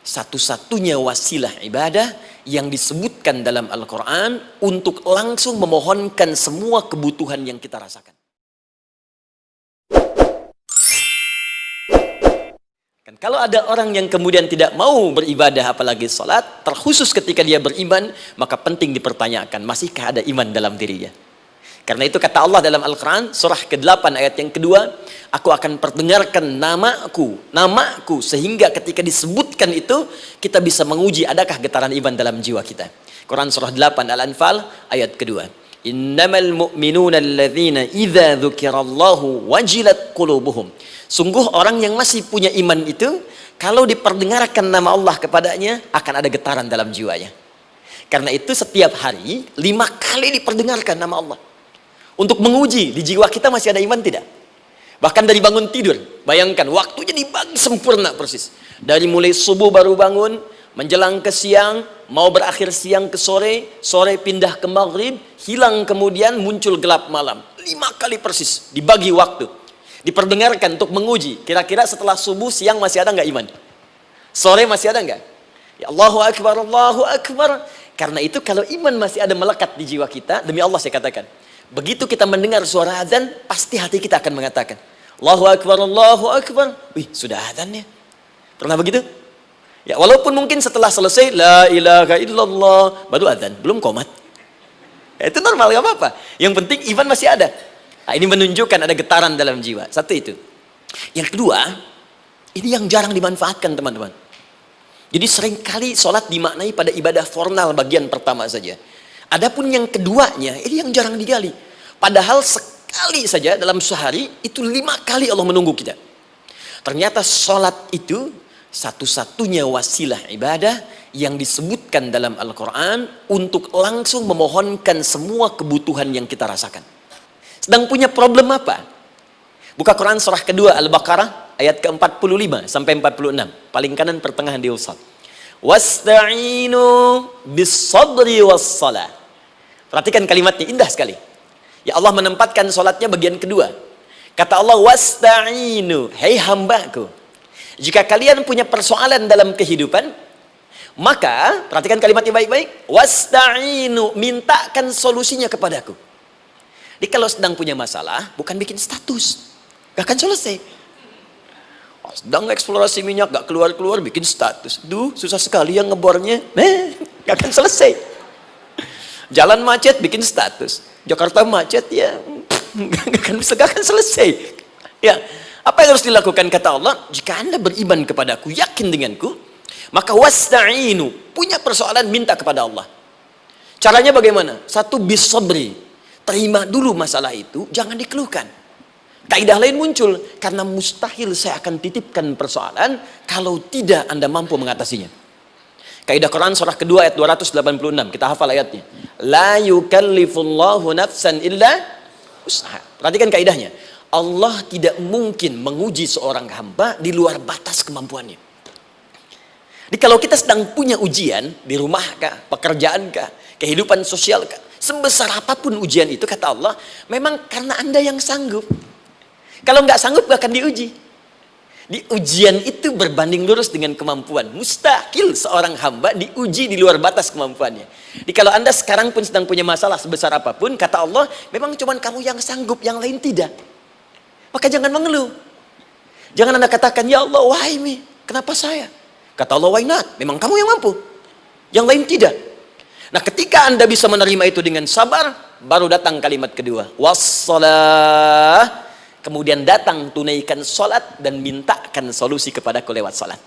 satu-satunya wasilah ibadah yang disebutkan dalam Al-Quran untuk langsung memohonkan semua kebutuhan yang kita rasakan. Kalau ada orang yang kemudian tidak mau beribadah apalagi sholat, terkhusus ketika dia beriman, maka penting dipertanyakan, masihkah ada iman dalam dirinya? Karena itu kata Allah dalam Al-Quran, surah ke-8 ayat yang kedua, aku akan perdengarkan namaku, sehingga ketika disebutkan itu, kita bisa menguji adakah getaran iman dalam jiwa kita. Quran surah 8 Al-Anfal ayat kedua. Innamal mu'minuna alladzina idza dzukirallahu wajilat qulubuhum. Sungguh orang yang masih punya iman itu, kalau diperdengarkan nama Allah kepadanya, akan ada getaran dalam jiwanya. Karena itu setiap hari 5 kali diperdengarkan nama Allah, untuk menguji di jiwa kita masih ada iman tidak. Bahkan dari bangun tidur, bayangkan waktunya dibagi sempurna persis. Dari mulai subuh baru bangun, menjelang ke siang, mau berakhir siang ke sore, sore pindah ke maghrib, hilang kemudian muncul gelap malam. 5 kali persis dibagi waktu, diperdengarkan untuk menguji. Kira-kira setelah subuh siang masih ada nggak iman? Sore masih ada nggak? Ya Allahu Akbar, Allahu Akbar. Karena itu kalau iman masih ada melekat di jiwa kita, demi Allah saya katakan, begitu kita mendengar suara azan, pasti hati kita akan mengatakan Allahu Akbar, Allahu Akbar. Wih, sudah azannya. Pernah begitu? Ya, walaupun mungkin setelah selesai la ilaha illallah baru azan, belum qomat. Ya, itu normal, gak apa-apa. Yang penting iman masih ada. Nah, ini menunjukkan ada getaran dalam jiwa. Satu itu. Yang kedua, ini yang jarang dimanfaatkan teman-teman. Jadi seringkali sholat dimaknai pada ibadah formal bagian pertama saja. Adapun yang keduanya, ini yang jarang digali. Padahal sekali saja dalam sehari, itu 5 kali Allah menunggu kita. Ternyata sholat itu satu-satunya wasilah ibadah yang disebutkan dalam Al-Quran untuk langsung memohonkan semua kebutuhan yang kita rasakan. Sedang punya problem apa? Buka Quran surah kedua Al-Baqarah ayat ke-45 sampai 46. Paling kanan pertengahan di usad. Wasta'inu bis-sabri was-salah. Perhatikan kalimatnya, indah sekali. Ya Allah menempatkan salatnya bagian kedua. Kata Allah, wasta'inu, hei hambaku, jika kalian punya persoalan dalam kehidupan, maka perhatikan kalimatnya baik-baik. Wasta'inu, mintakan solusinya kepadaku. Jadi kalau sedang punya masalah, bukan bikin status, gak akan selesai. Sedang eksplorasi minyak, gak keluar-keluar, bikin status. Duh, susah sekali yang ngebornya. Gak akan selesai. Jalan macet, bikin status. Jakarta macet, ya gak akan selesai. Ya, apa yang harus dilakukan? Kata Allah, jika anda beriman kepadaku, yakin denganku, maka wasta'inu, punya persoalan, minta kepada Allah. Caranya bagaimana? Satu, bis-sabri, terima dulu masalah itu, jangan dikeluhkan. Kaidah lain muncul, karena mustahil saya akan titipkan persoalan kalau tidak anda mampu mengatasinya. Kaidah Quran surah kedua ayat 286, kita hafal ayatnya. La yukallifullahu nafsan illa usaha. Perhatikan kaidahnya. Allah tidak mungkin menguji seorang hamba di luar batas kemampuannya. Jadi kalau kita sedang punya ujian di rumah kah, pekerjaan kah, kehidupan sosial kah, sebesar apapun ujian itu, kata Allah, memang karena anda yang sanggup. Kalau nggak sanggup gak akan diuji. Di ujian itu berbanding lurus dengan kemampuan. Mustahil seorang hamba diuji di luar batas kemampuannya. Jadi kalau anda sekarang pun sedang punya masalah sebesar apapun, kata Allah, memang cuma kamu yang sanggup, yang lain tidak. Maka jangan mengeluh. Jangan anda katakan, ya Allah, why me? Kenapa saya? Kata Allah, why not? Memang kamu yang mampu, yang lain tidak. Nah, ketika anda bisa menerima itu dengan sabar, baru datang kalimat kedua, wassalah. Kemudian datang, tunaikan sholat dan mintakan solusi kepadaku lewat sholat.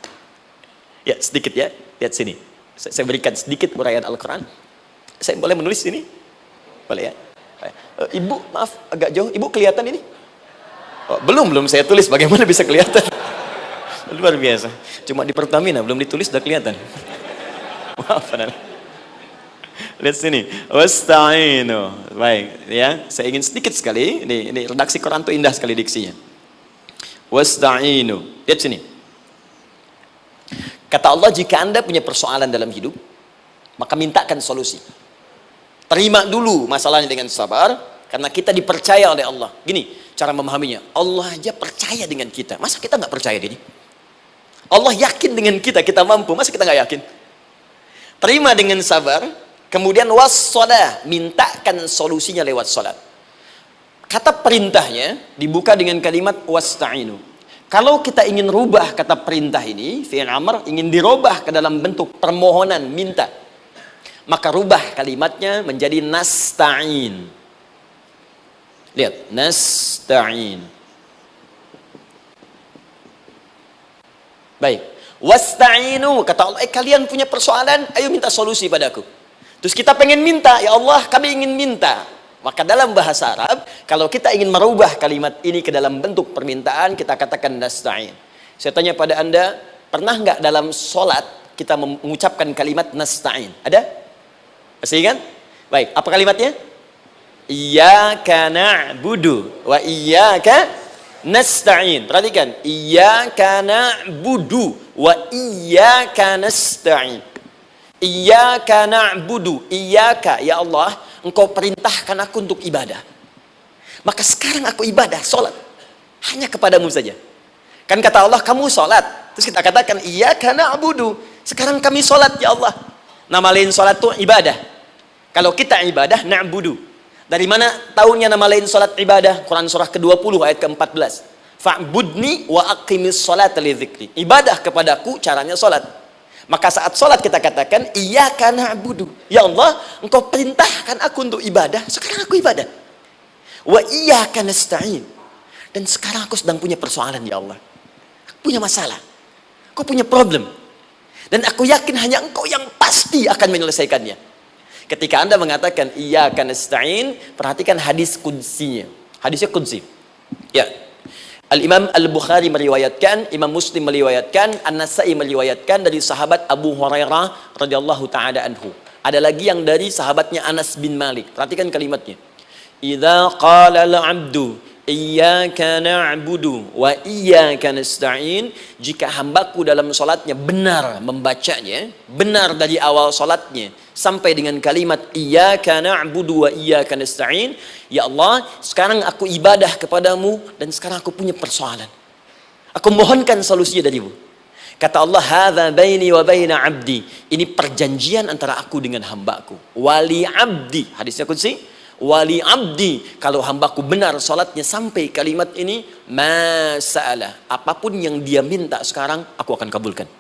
Ya, sedikit ya, lihat sini. Saya berikan sedikit uraian Al-Quran. Saya boleh menulis ini? Boleh ya? Ibu, maaf, agak jauh. Ibu kelihatan ini? Oh, belum saya tulis, bagaimana bisa kelihatan? Luar biasa. Cuma di Pertamina, belum ditulis, udah kelihatan. Maaf, lihat sini, wasta'inu. Baik, ya, saya ingin sedikit sekali. Ini redaksi Quran itu indah sekali diksinya. Wasta'inu. Lihat sini. Kata Allah, jika anda punya persoalan dalam hidup, maka mintakan solusi. Terima dulu masalahnya dengan sabar, karena kita dipercaya oleh Allah. Gini cara memahaminya, Allah aja percaya dengan kita. Masa kita nggak percaya diri? Allah yakin dengan kita, kita mampu. Masa kita nggak yakin? Terima dengan sabar. Kemudian wassalah, mintakan solusinya lewat salat. Kata perintahnya dibuka dengan kalimat wasta'inu. Kalau kita ingin rubah kata perintah ini, fi'il amr, ingin dirubah ke dalam bentuk permohonan, minta, maka rubah kalimatnya menjadi nasta'in. Lihat, nasta'in. Baik. Wasta'inu, kata Allah, kalian punya persoalan, ayo minta solusi padaku. Terus kita pengen minta, ya Allah, kami ingin minta. Maka dalam bahasa Arab, kalau kita ingin merubah kalimat ini ke dalam bentuk permintaan, kita katakan nasta'in. Saya tanya pada Anda, pernah nggak dalam sholat kita mengucapkan kalimat nasta'in? Ada? Masih ingat? Baik, apa kalimatnya? Iyyaka na'budu wa iyyaka nasta'in. Perhatikan, iyyaka na'budu wa iyyaka nasta'in. Iyyaka na'budu, iyyaka, ya Allah, Engkau perintahkan aku untuk ibadah. Maka sekarang aku ibadah, sholat. Hanya kepadamu saja. Kan kata Allah, kamu sholat. Terus kita katakan, iyyaka na'budu. Sekarang kami sholat, ya Allah. Nama lain sholat itu ibadah. Kalau kita ibadah, na'budu. Dari mana tahunya nama lain sholat ibadah? Quran surah ke-20 ayat ke-14. Fa'budni wa aqimis sholat li dzikri. Ibadah kepadaku, caranya sholat. Maka saat sholat kita katakan, iyyaka na'budu. Ya Allah, Engkau perintahkan aku untuk ibadah. Sekarang aku ibadah. Wa iyyaka nasta'in. Dan sekarang aku sedang punya persoalan, ya Allah. Aku punya masalah. Aku punya problem. Dan aku yakin hanya Engkau yang pasti akan menyelesaikannya. Ketika Anda mengatakan, iyyaka nasta'in, perhatikan hadis qudsinya. Hadisnya qudsi. Ya. Al-Imam Al-Bukhari meriwayatkan, Imam Muslim meriwayatkan, An-Nasai meriwayatkan dari sahabat Abu Hurairah radhiyallahu ta'ala anhu. Ada lagi yang dari sahabatnya Anas bin Malik. Perhatikan kalimatnya. Idza qala al-'abdu iyyaka na'budu wa iyyaka nasta'in, jika hambaku dalam salatnya benar membacanya, benar dari awal salatnya sampai dengan kalimat iyyaka na'budu wa iyyaka nasta'in, ya Allah, sekarang aku ibadah kepadamu dan sekarang aku punya persoalan. Aku mohonkan solusinya darimu. Kata Allah, hadza baini wa baina 'abdi. Ini perjanjian antara aku dengan hambaku. Wali 'abdi, hadisnya qudsi, wali 'abdi, kalau hambaku benar salatnya sampai kalimat ini, ma sa'ala, apapun yang dia minta sekarang aku akan kabulkan.